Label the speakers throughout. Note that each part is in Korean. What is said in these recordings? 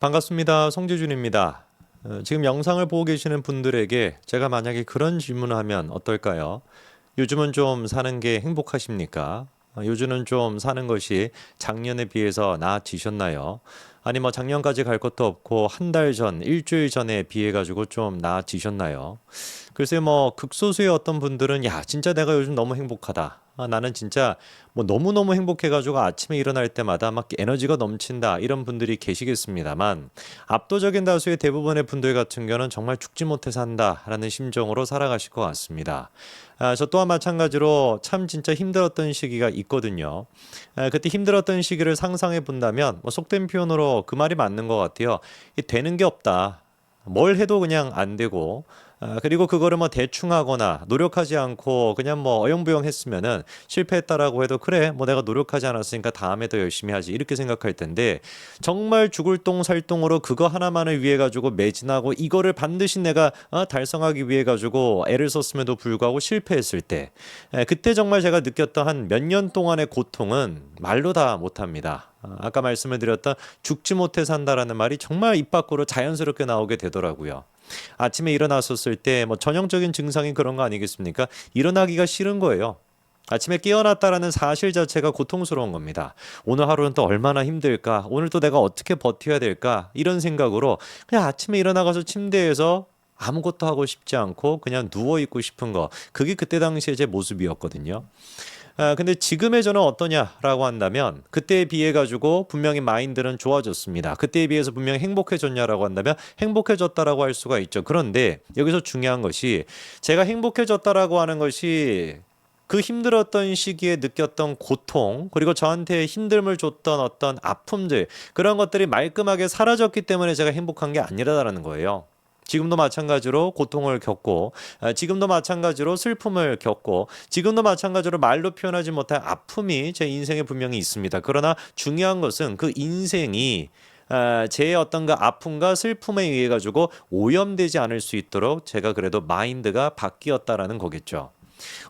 Speaker 1: 반갑습니다. 송재준입니다. 지금 영상을 보고 계시는 분들에게 제가 만약에 그런 질문을 하면 어떨까요? 요즘은 좀 사는 게 행복하십니까? 요즘은 좀 사는 것이 작년에 비해서 나아지셨나요? 아니 뭐 작년까지 갈 것도 없고 한 달 전, 일주일 전에 비해 가지고 좀 나아지셨나요? 글쎄 뭐 극소수의 어떤 분들은 야 진짜 내가 요즘 너무 행복하다. 나는 진짜 뭐 너무너무 행복해가지고 아침에 일어날 때마다 막 에너지가 넘친다 이런 분들이 계시겠습니다만 압도적인 다수의 대부분의 분들 같은 경우는 정말 죽지 못해 산다라는 심정으로 살아가실 것 같습니다. 저 또한 마찬가지로 참 진짜 힘들었던 시기가 있거든요. 그때 힘들었던 시기를 상상해 본다면 뭐 속된 표현으로 그 말이 맞는 것 같아요. 이 되는 게 없다. 뭘 해도 그냥 안 되고 그리고 그거를 뭐 대충 하거나 노력하지 않고 그냥 뭐 어영부영 했으면은 실패했다라고 해도 그래 뭐 내가 노력하지 않았으니까 다음에 더 열심히 하지 이렇게 생각할 텐데 정말 죽을 똥 살 똥으로 그거 하나만을 위해 가지고 매진하고 이거를 반드시 내가 달성하기 위해 가지고 애를 썼음에도 불구하고 실패했을 때 그때 정말 제가 느꼈던 한 몇 년 동안의 고통은 말로 다 못합니다. 아까 말씀을 드렸던 죽지 못해 산다라는 말이 정말 입 밖으로 자연스럽게 나오게 되더라고요. 아침에 일어났었을 때 뭐 전형적인 증상이 그런 거 아니겠습니까? 일어나기가 싫은 거예요. 아침에 깨어났다라는 사실 자체가 고통스러운 겁니다. 오늘 하루는 또 얼마나 힘들까? 오늘 또 내가 어떻게 버텨야 될까? 이런 생각으로 그냥 아침에 일어나가서 침대에서 아무것도 하고 싶지 않고 그냥 누워 있고 싶은 거. 그게 그때 당시에 제 모습이었거든요. 근데 지금의 저는 어떠냐라고 한다면 그때에 비해 가지고 분명히 마인드는 좋아졌습니다. 그때에 비해서 분명히 행복해졌냐라고 한다면 행복해졌다라고 할 수가 있죠. 그런데 여기서 중요한 것이 제가 행복해졌다라고 하는 것이 그 힘들었던 시기에 느꼈던 고통 그리고 저한테 힘듦을 줬던 어떤 아픔들 그런 것들이 말끔하게 사라졌기 때문에 제가 행복한 게 아니라는 거예요. 지금도 마찬가지로 고통을 겪고 지금도 마찬가지로 슬픔을 겪고 지금도 마찬가지로 말로 표현하지 못할 아픔이 제 인생에 분명히 있습니다. 그러나 중요한 것은 그 인생이 제 어떤 그 아픔과 슬픔에 의해 가지고 오염되지 않을 수 있도록 제가 그래도 마인드가 바뀌었다라는 거겠죠.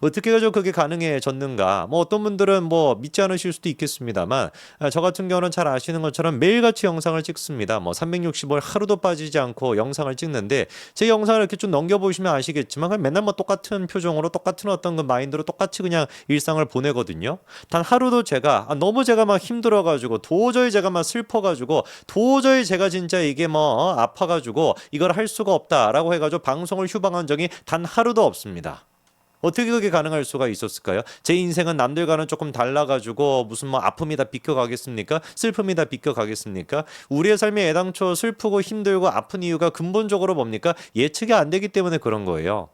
Speaker 1: 어떻게 해서 그게 가능해졌는가? 뭐 어떤 분들은 뭐 믿지 않으실 수도 있겠습니다만 저 같은 경우는 잘 아시는 것처럼 매일같이 영상을 찍습니다. 뭐 365일 하루도 빠지지 않고 영상을 찍는데 제 영상을 이렇게 좀 넘겨보시면 아시겠지만 그냥 맨날 뭐 똑같은 표정으로 똑같은 어떤 그 마인드로 똑같이 그냥 일상을 보내거든요. 단 하루도 제가 너무 제가 막 힘들어가지고 도저히 제가 막 슬퍼가지고 도저히 제가 진짜 이게 뭐 아파가지고 이걸 할 수가 없다라고 해가지고 방송을 휴방한 적이 단 하루도 없습니다. 어떻게 그게 가능할 수가 있었을까요? 제 인생은 남들과는 조금 달라가지고 무슨 뭐 아픔이 다 비껴가겠습니까? 슬픔이 다 비껴가겠습니까? 우리의 삶이 애당초 슬프고 힘들고 아픈 이유가 근본적으로 뭡니까? 예측이 안 되기 때문에 그런 거예요.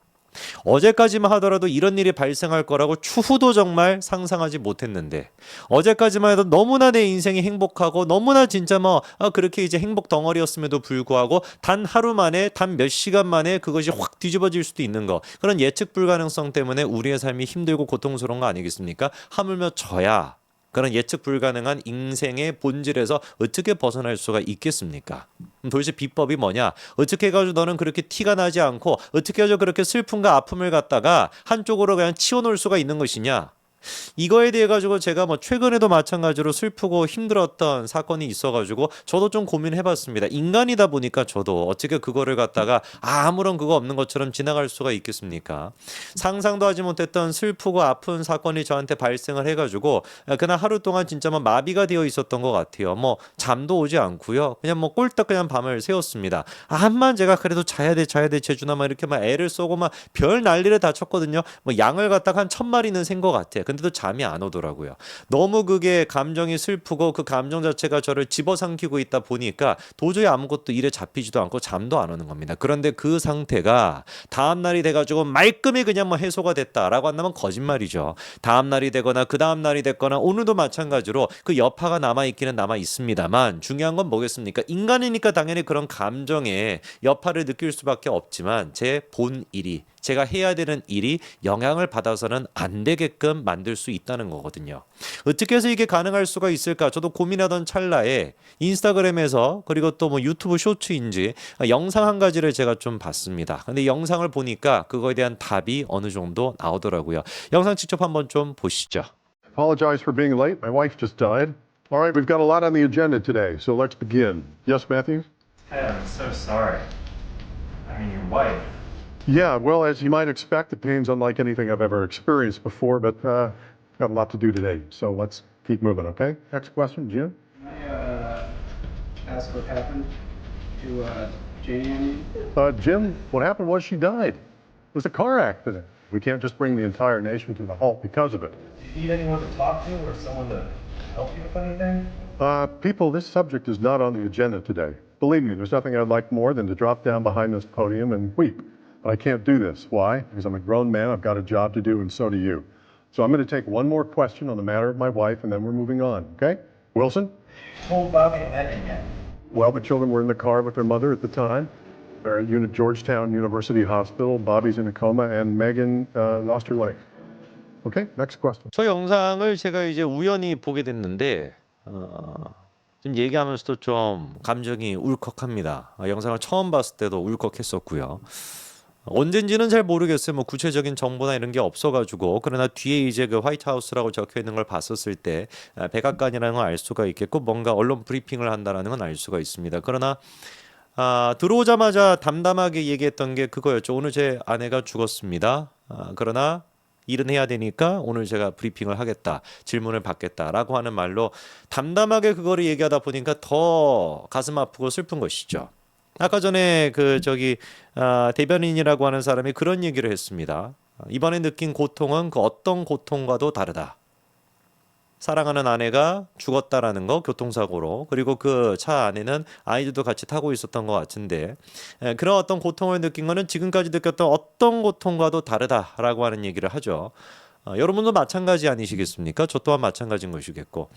Speaker 1: 어제까지만 하더라도 이런 일이 발생할 거라고 추후도 정말 상상하지 못했는데 어제까지만 해도 너무나 내 인생이 행복하고 너무나 진짜 뭐 그렇게 이제 행복 덩어리였음에도 불구하고 단 하루 만에 단 몇 시간 만에 그것이 확 뒤집어질 수도 있는 거 그런 예측 불가능성 때문에 우리의 삶이 힘들고 고통스러운 거 아니겠습니까? 하물며 저야 그런 예측 불가능한 인생의 본질에서 어떻게 벗어날 수가 있겠습니까? 도대체 비법이 뭐냐? 어떻게 해가지고 너는 그렇게 티가 나지 않고 어떻게 해서 그렇게 슬픔과 아픔을 갖다가 한쪽으로 그냥 치워놓을 수가 있는 것이냐? 이거에 대해 가지고 제가 뭐 최근에도 마찬가지로 슬프고 힘들었던 사건이 있어가지고 저도 좀 고민해봤습니다. 인간이다 보니까 저도 어떻게 그거를 갖다가 아무런 그거 없는 것처럼 지나갈 수가 있겠습니까? 상상도 하지 못했던 슬프고 아픈 사건이 저한테 발생을 해가지고 그날 하루 동안 진짜 막 마비가 되어 있었던 것 같아요. 뭐 잠도 오지 않고요. 그냥 뭐 꼴딱 그냥 밤을 새웠습니다. 암만 제가 그래도 자야 돼 재준아 막 이렇게 막 애를 쏘고 막 별 난리를 다 쳤거든요. 뭐 양을 갖다가 한 1000마리는 센 것 같아. 근데도 잠이 안 오더라고요. 너무 그게 감정이 슬프고 그 감정 자체가 저를 집어삼키고 있다 보니까 도저히 아무것도 일에 잡히지도 않고 잠도 안 오는 겁니다. 그런데 그 상태가 다음 날이 돼가지고 말끔히 그냥 뭐 해소가 됐다라고 한다면 거짓말이죠. 다음 날이 되거나 그 다음 날이 됐거나 오늘도 마찬가지로 그 여파가 남아 있기는 남아 있습니다만 중요한 건 뭐겠습니까? 인간이니까 당연히 그런 감정의 여파를 느낄 수밖에 없지만 제 본일이 제가 해야 되는 일이 영향을 받아서는 안 되게끔 만들 수 있다는 거거든요. 어떻게 해서 이게 가능할 수가 있을까? 저도 고민하던 찰나에 인스타그램에서 그리고 또 뭐 유튜브 쇼츠인지 영상 한 가지를 제가 좀 봤습니다. 근데 영상을 보니까 그거에 대한 답이 어느 정도 나오더라고요. 영상 직접 한번 좀 보시죠.
Speaker 2: Apologize for being late. My wife just died. All right, we've got a lot on the agenda today, so let's begin. Yes, Matthew?
Speaker 3: Hey, I'm so sorry. I mean, your wife.
Speaker 2: Yeah, well, as you might expect, the pain's unlike anything I've ever experienced before, but got a lot to do today, so let's keep moving, okay? Next question, Jim?
Speaker 4: Can I ask what happened to Janie?
Speaker 2: Jim, what happened was she died. It was a car accident. We can't just bring the entire nation to the halt because of it.
Speaker 3: Do you need anyone to talk to or someone to help you with anything?
Speaker 2: People, this subject is not on the agenda today. Believe me, there's nothing I'd like more than to drop down behind this podium and weep. But I can't do this. Why? Because I'm a grown man, I've got a job to do, and so do you. So I'm going to take one more question on the matter of my wife, and then we're moving on, okay? Wilson?
Speaker 3: Told Bobby and Megan yet?
Speaker 2: Well, the children were in the car with their mother at the time. They're at Georgetown University Hospital. Bobby's in a coma, and Megan lost her leg. Okay, next question.
Speaker 1: 저 영상을 제가 이제 우연히 보게 됐는데 지금 얘기하면서도 좀 감정이 울컥합니다. 영상을 처음 봤을 때도 울컥했었고요. 언젠지는 잘 모르겠어요. 뭐 구체적인 정보나 이런 게 없어가지고 그러나 뒤에 이제 그 화이트하우스라고 적혀 있는 걸 봤었을 때 백악관이라는 걸 알 수가 있겠고 뭔가 언론 브리핑을 한다라는 건 알 수가 있습니다. 그러나 들어오자마자 담담하게 얘기했던 게 그거였죠. 오늘 제 아내가 죽었습니다. 그러나 일은 해야 되니까 오늘 제가 브리핑을 하겠다, 질문을 받겠다라고 하는 말로 담담하게 그거를 얘기하다 보니까 더 가슴 아프고 슬픈 것이죠. 아까 전에 대변인이라고 하는 사람이 그런 얘기를 했습니다. 이번에 느낀 고통은 그 어떤 고통과도 다르다. 사랑하는 아내가 죽었다라는 거 교통사고로, 그리고 그 차 안에는 아이들도 같이 타고 있었던 것 같은데 그런 어떤 고통을 느낀 거는 지금까지 느꼈던 어떤 고통과도 다르다라고 하는 얘기를 하죠. 여러분도 마찬가지 아니시겠습니까? 저 또한 마찬가지인 것이겠고,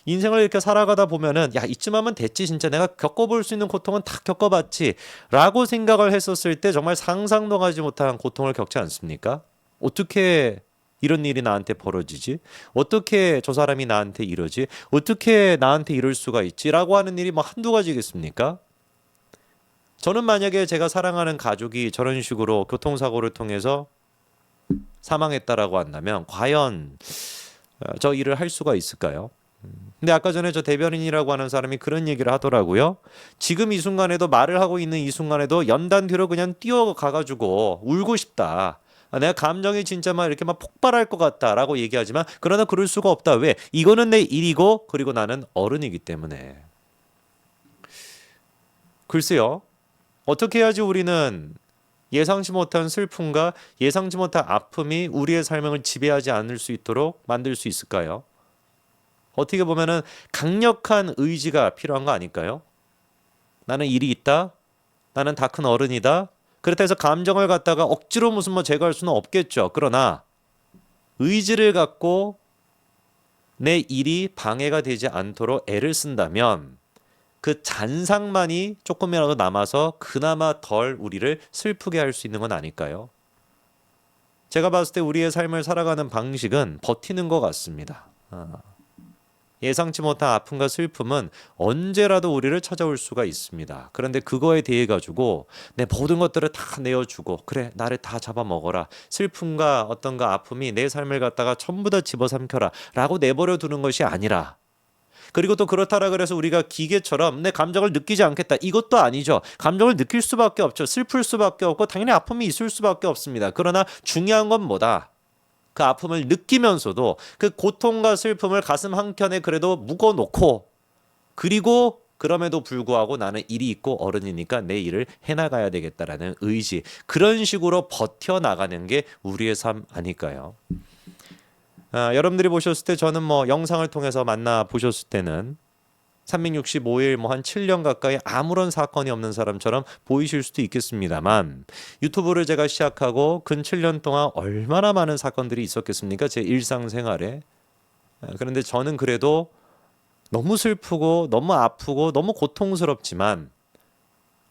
Speaker 1: 인생을 이렇게 살아가다 보면은 야, 이쯤 하면 됐지, 진짜 내가 겪어볼 수 있는 고통은 다 겪어봤지 라고 생각을 했었을 때 정말 상상도 하지 못한 고통을 겪지 않습니까? 어떻게 이런 일이 나한테 벌어지지? 어떻게 저 사람이 나한테 이러지? 어떻게 나한테 이럴 수가 있지? 라고 하는 일이 뭐 한두 가지겠습니까? 저는 만약에 제가 사랑하는 가족이 저런 식으로 교통사고를 통해서 사망했다라고 한다면 과연 저 일을 할 수가 있을까요? 근데 아까 전에 저 대변인이라고 하는 사람이 그런 얘기를 하더라고요. 지금 이 순간에도, 말을 하고 있는 이 순간에도 연단 뒤로 그냥 뛰어가가지고 울고 싶다. 내가 감정이 진짜 막 이렇게 막 폭발할 것 같다라고 얘기하지만 그러나 그럴 수가 없다. 왜? 이거는 내 일이고 그리고 나는 어른이기 때문에. 글쎄요. 어떻게 해야지 우리는 예상치 못한 슬픔과 예상치 못한 아픔이 우리의 삶을 지배하지 않을 수 있도록 만들 수 있을까요? 어떻게 보면은 강력한 의지가 필요한 거 아닐까요? 나는 일이 있다. 나는 다 큰 어른이다. 그렇다 해서 감정을 갖다가 억지로 무슨 뭐 제거할 수는 없겠죠. 그러나 의지를 갖고 내 일이 방해가 되지 않도록 애를 쓴다면 그 잔상만이 조금이라도 남아서 그나마 덜 우리를 슬프게 할 수 있는 건 아닐까요? 제가 봤을 때 우리의 삶을 살아가는 방식은 버티는 것 같습니다. 예상치 못한 아픔과 슬픔은 언제라도 우리를 찾아올 수가 있습니다. 그런데 그거에 대해 가지고 내 모든 것들을 다 내어주고 그래, 나를 다 잡아먹어라, 슬픔과 어떤가 아픔이 내 삶을 갖다가 전부 다 집어삼켜라 라고 내버려 두는 것이 아니라, 그리고 또 그렇다라 그래서 우리가 기계처럼 내 감정을 느끼지 않겠다, 이것도 아니죠. 감정을 느낄 수밖에 없죠. 슬플 수밖에 없고 당연히 아픔이 있을 수밖에 없습니다. 그러나 중요한 건 뭐다? 그 아픔을 느끼면서도 그 고통과 슬픔을 가슴 한켠에 그래도 묵어놓고, 그리고 그럼에도 불구하고 나는 일이 있고 어른이니까 내 일을 해나가야 되겠다라는 의지, 그런 식으로 버텨나가는 게 우리의 삶 아닐까요? 여러분들이 보셨을 때 저는 뭐 영상을 통해서 만나 보셨을 때는 365일 뭐 한 7년 가까이 아무런 사건이 없는 사람처럼 보이실 수도 있겠습니다만, 유튜브를 제가 시작하고 근 7년 동안 얼마나 많은 사건들이 있었겠습니까? 제 일상생활에. 그런데 저는 그래도 너무 슬프고 너무 아프고 너무 고통스럽지만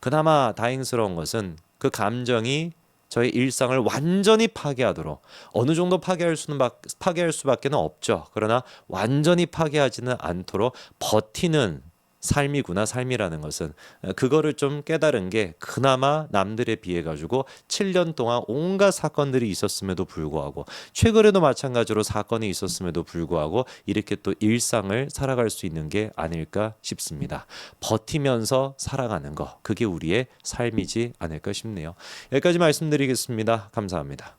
Speaker 1: 그나마 다행스러운 것은 그 감정이 저의 일상을 완전히 파괴하도록, 어느 정도 파괴할 수밖에 없죠. 그러나 완전히 파괴하지는 않도록 버티는 삶이구나. 삶이라는 것은 그거를 좀 깨달은 게 그나마 남들에 비해 가지고 7년 동안 온갖 사건들이 있었음에도 불구하고 최근에도 마찬가지로 사건이 있었음에도 불구하고 이렇게 또 일상을 살아갈 수 있는 게 아닐까 싶습니다. 버티면서 살아가는 거 그게 우리의 삶이지 않을까 싶네요. 여기까지 말씀드리겠습니다. 감사합니다.